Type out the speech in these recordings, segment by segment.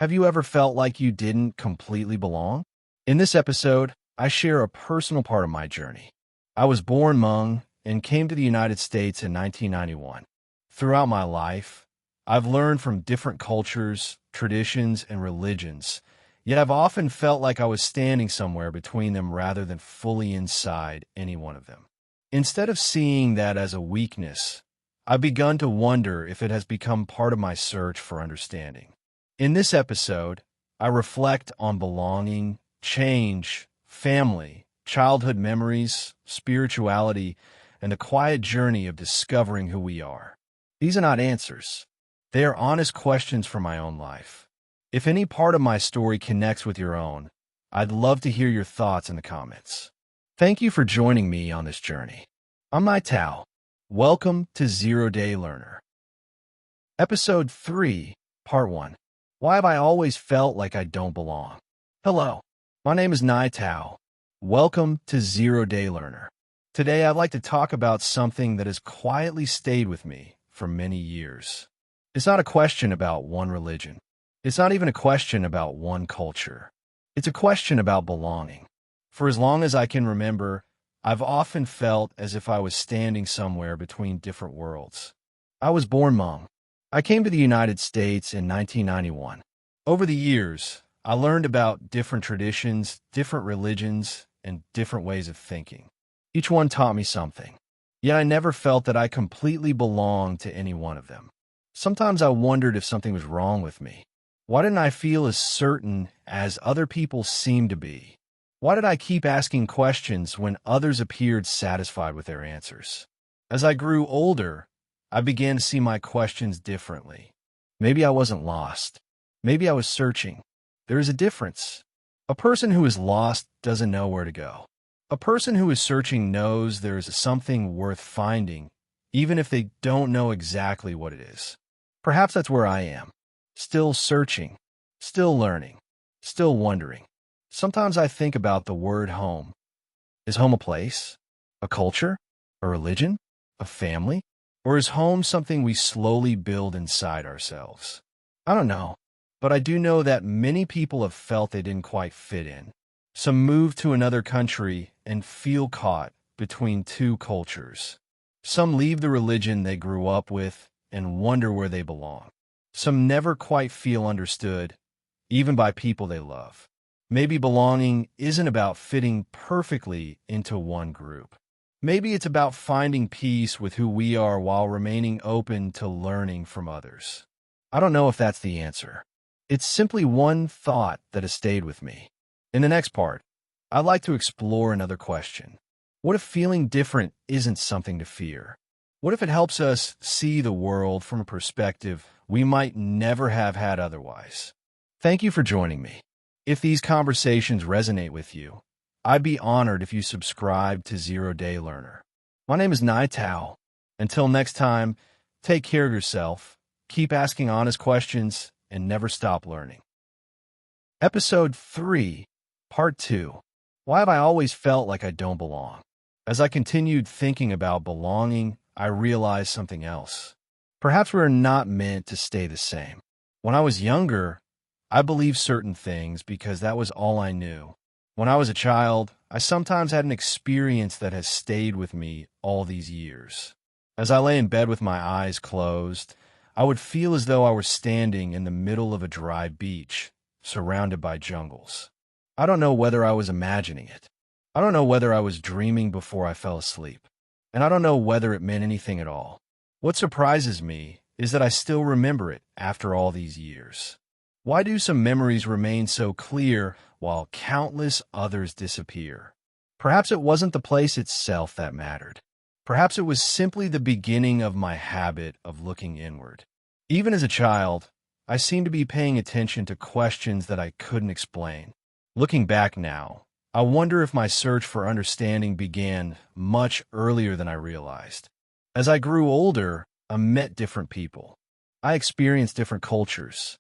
Have you ever felt like you didn't completely belong? In this episode, I share a personal part of my journey. I was born Hmong and came to the United States in 1991. Throughout my life, I've learned from different cultures, traditions, and religions, yet I've often felt like I was standing somewhere between them rather than fully inside any one of them. Instead of seeing that as a weakness, I've begun to wonder if it has become part of my search for understanding. In this episode, I reflect on belonging, change, family, childhood memories, spirituality, and the quiet journey of discovering who we are. These are not answers. They are honest questions from my own life. If any part of my story connects with your own, I'd love to hear your thoughts in the comments. Thank you for joining me on this journey. I'm Thao. Welcome to 0 Day Learner. Episode 3, Part 1. Why have I always felt like I don't belong? Hello, my name is Thao. Welcome to 0 Day Learner. Today I'd like to talk about something that has quietly stayed with me for many years. It's not a question about one religion. It's not even a question about one culture. It's a question about belonging. For as long as I can remember, I've often felt as if I was standing somewhere between different worlds. I was born Hmong. I came to the United States in 1991. Over the years, I learned about different traditions, different religions, and different ways of thinking. Each one taught me something. Yet I never felt that I completely belonged to any one of them. Sometimes I wondered if something was wrong with me. Why didn't I feel as certain as other people seemed to be? Why did I keep asking questions when others appeared satisfied with their answers? As I grew older, I began to see my questions differently. Maybe I wasn't lost. Maybe I was searching. There is a difference. A person who is lost doesn't know where to go. A person who is searching knows there is something worth finding, even if they don't know exactly what it is. Perhaps that's where I am. Still searching, still learning, still wondering. Sometimes I think about the word home. Is home a place? A culture? A religion? A family? Or is home something we slowly build inside ourselves? I don't know, but I do know that many people have felt they didn't quite fit in. Some move to another country and feel caught between two cultures. Some leave the religion they grew up with and wonder where they belong. Some never quite feel understood, even by people they love. Maybe belonging isn't about fitting perfectly into one group. Maybe it's about finding peace with who we are while remaining open to learning from others. I don't know if that's the answer. It's simply one thought that has stayed with me. In the next part, I'd like to explore another question. What if feeling different isn't something to fear? What if it helps us see the world from a perspective we might never have had otherwise? Thank you for joining me. If these conversations resonate with you, I'd be honored if you subscribe to 0 Day Learner. My name is Thao. Until next time, take care of yourself, keep asking honest questions, and never stop learning. Episode 3, Part 2. Why have I always felt like I don't belong? As I continued thinking about belonging, I realized something else. Perhaps we're not meant to stay the same. When I was younger, I believed certain things because that was all I knew. When I was a child, I sometimes had an experience that has stayed with me all these years. As I lay in bed with my eyes closed, I would feel as though I were standing in the middle of a dry beach, surrounded by jungles. I don't know whether I was imagining it. I don't know whether I was dreaming before I fell asleep. And I don't know whether it meant anything at all. What surprises me is that I still remember it after all these years. Why do some memories remain so clear while countless others disappear? Perhaps it wasn't the place itself that mattered. Perhaps it was simply the beginning of my habit of looking inward. Even as a child, I seemed to be paying attention to questions that I couldn't explain. Looking back now, I wonder if my search for understanding began much earlier than I realized. As I grew older, I met different people. I experienced different cultures.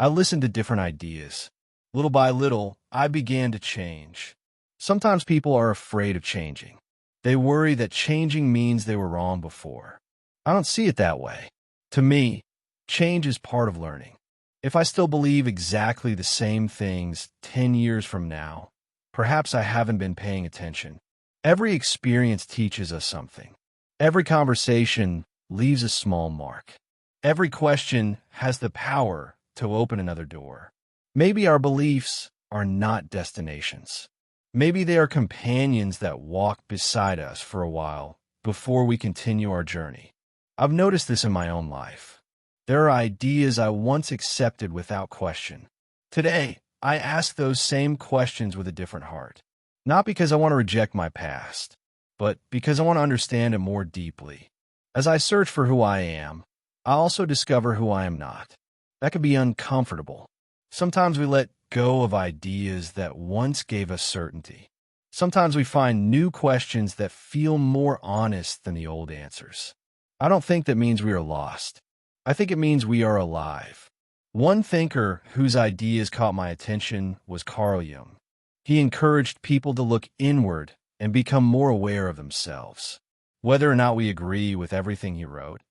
I listened to different ideas. Little by little, I began to change. Sometimes people are afraid of changing. They worry that changing means they were wrong before. I don't see it that way. To me, change is part of learning. If I still believe exactly the same things 10 years from now, perhaps I haven't been paying attention. Every experience teaches us something. Every conversation leaves a small mark. Every question has the power to open another door. Maybe our beliefs are not destinations. Maybe they are companions that walk beside us for a while before we continue our journey. I've noticed this in my own life. There are ideas I once accepted without question. Today, I ask those same questions with a different heart. Not because I want to reject my past, but because I want to understand it more deeply. As I search for who I am, I also discover who I am not. That can be uncomfortable. Sometimes we let go of ideas that once gave us certainty. Sometimes we find new questions that feel more honest than the old answers. I don't think that means we are lost. I think it means we are alive. One thinker whose ideas caught my attention was Carl Jung. He encouraged people to look inward and become more aware of themselves. Whether or not we agree with everything he wrote,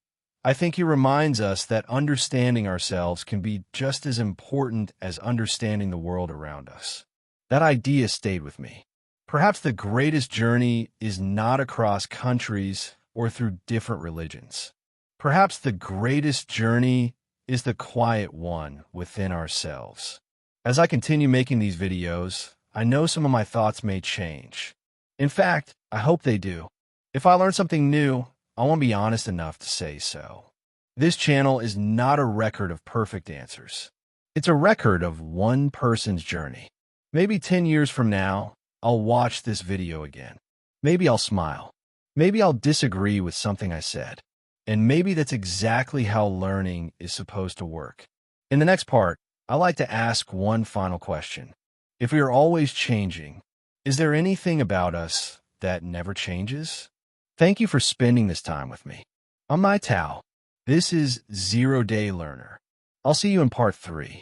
I think he reminds us that understanding ourselves can be just as important as understanding the world around us. That idea stayed with me. Perhaps the greatest journey is not across countries or through different religions. Perhaps the greatest journey is the quiet one within ourselves. As I continue making these videos, I know some of my thoughts may change. In fact, I hope they do. If I learn something new, I want to be honest enough to say so. This channel is not a record of perfect answers. It's a record of one person's journey. Maybe 10 years from now, I'll watch this video again. Maybe I'll smile. Maybe I'll disagree with something I said. And maybe that's exactly how learning is supposed to work. In the next part, I like to ask one final question. If we are always changing, is there anything about us that never changes? Thank you for spending this time with me. I'm Thao. This is 0 Day Learner. I'll see you in part 3.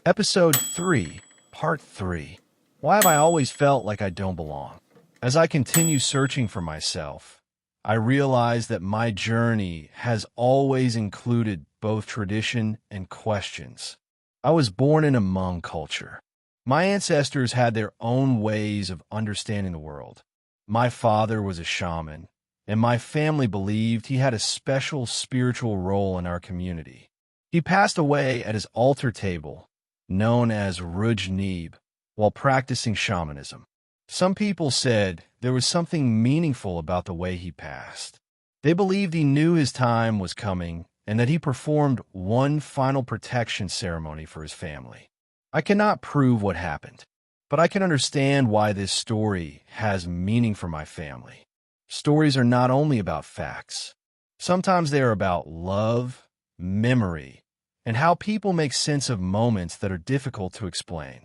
Episode 3, part 3. Why have I always felt like I don't belong? As I continue searching for myself, I realize that my journey has always included both tradition and questions. I was born in a Hmong culture. My ancestors had their own ways of understanding the world. My father was a shaman, and my family believed he had a special spiritual role in our community. He passed away at his altar table, known as Ruj Neeb, while practicing shamanism. Some people said there was something meaningful about the way he passed. They believed he knew his time was coming and that he performed one final protection ceremony for his family. I cannot prove what happened, but I can understand why this story has meaning for my family. Stories are not only about facts. Sometimes they are about love, memory, and how people make sense of moments that are difficult to explain.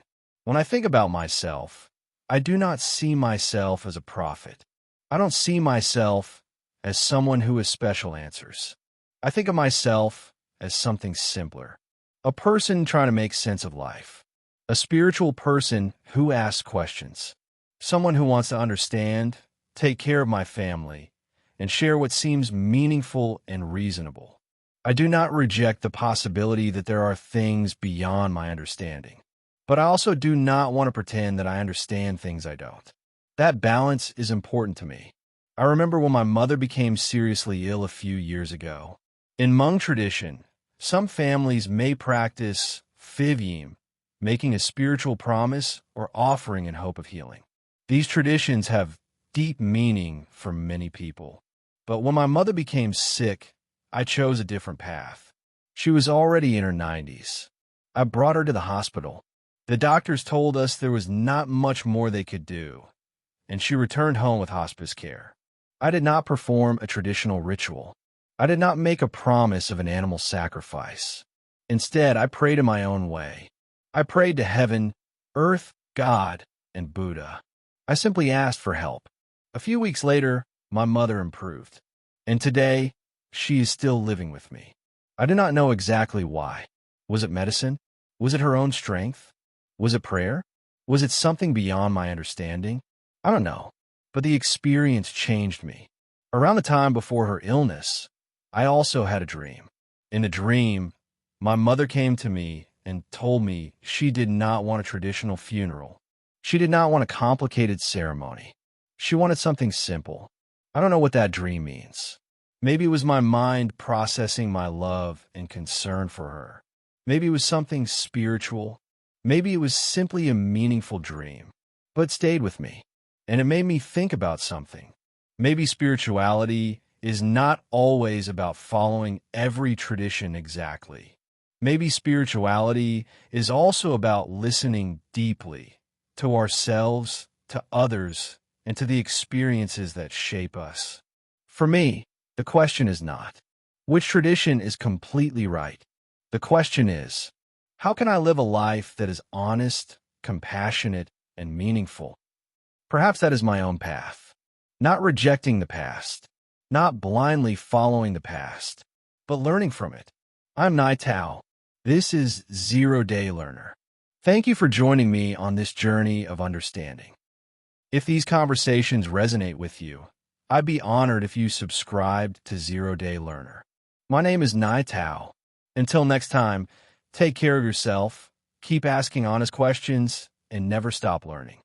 When I think about myself, I do not see myself as a prophet. I don't see myself as someone who has special answers. I think of myself as something simpler, a person trying to make sense of life, a spiritual person who asks questions, someone who wants to understand, take care of my family, and share what seems meaningful and reasonable. I do not reject the possibility that there are things beyond my understanding, but I also do not want to pretend that I understand things I don't. That balance is important to me. I remember when my mother became seriously ill a few years ago. In Hmong tradition, some families may practice Fivyim, making a spiritual promise or offering in hope of healing. These traditions have deep meaning for many people. But when my mother became sick, I chose a different path. She was already in her 90s. I brought her to the hospital. The doctors told us there was not much more they could do, and she returned home with hospice care. I did not perform a traditional ritual. I did not make a promise of an animal sacrifice. Instead, I prayed in my own way. I prayed to heaven, earth, God, and Buddha. I simply asked for help. A few weeks later, my mother improved. And today, she is still living with me. I do not know exactly why. Was it medicine? Was it her own strength? Was it prayer? Was it something beyond my understanding? I don't know. But the experience changed me. Around the time before her illness, I also had a dream. In the dream, My mother came to me and told me she did not want a traditional funeral. She did not want a complicated ceremony. She wanted something simple. I don't know what that dream means. Maybe it was my mind processing my love and concern for her. Maybe it was something spiritual. Maybe it was simply a meaningful dream, but it stayed with me, and it made me think about something. Maybe spirituality is not always about following every tradition exactly. Maybe spirituality is also about listening deeply to ourselves, to others, and to the experiences that shape us. For me, the question is not, which tradition is completely right? The question is, how can I live a life that is honest, compassionate, and meaningful? Perhaps that is my own path. Not rejecting the past, not blindly following the past, but learning from it. I'm Thao. This is Zero Day Learner. Thank you for joining me on this journey of understanding. If these conversations resonate with you, I'd be honored if you subscribed to Zero Day Learner. My name is Thao. Until next time, take care of yourself, keep asking honest questions, and never stop learning.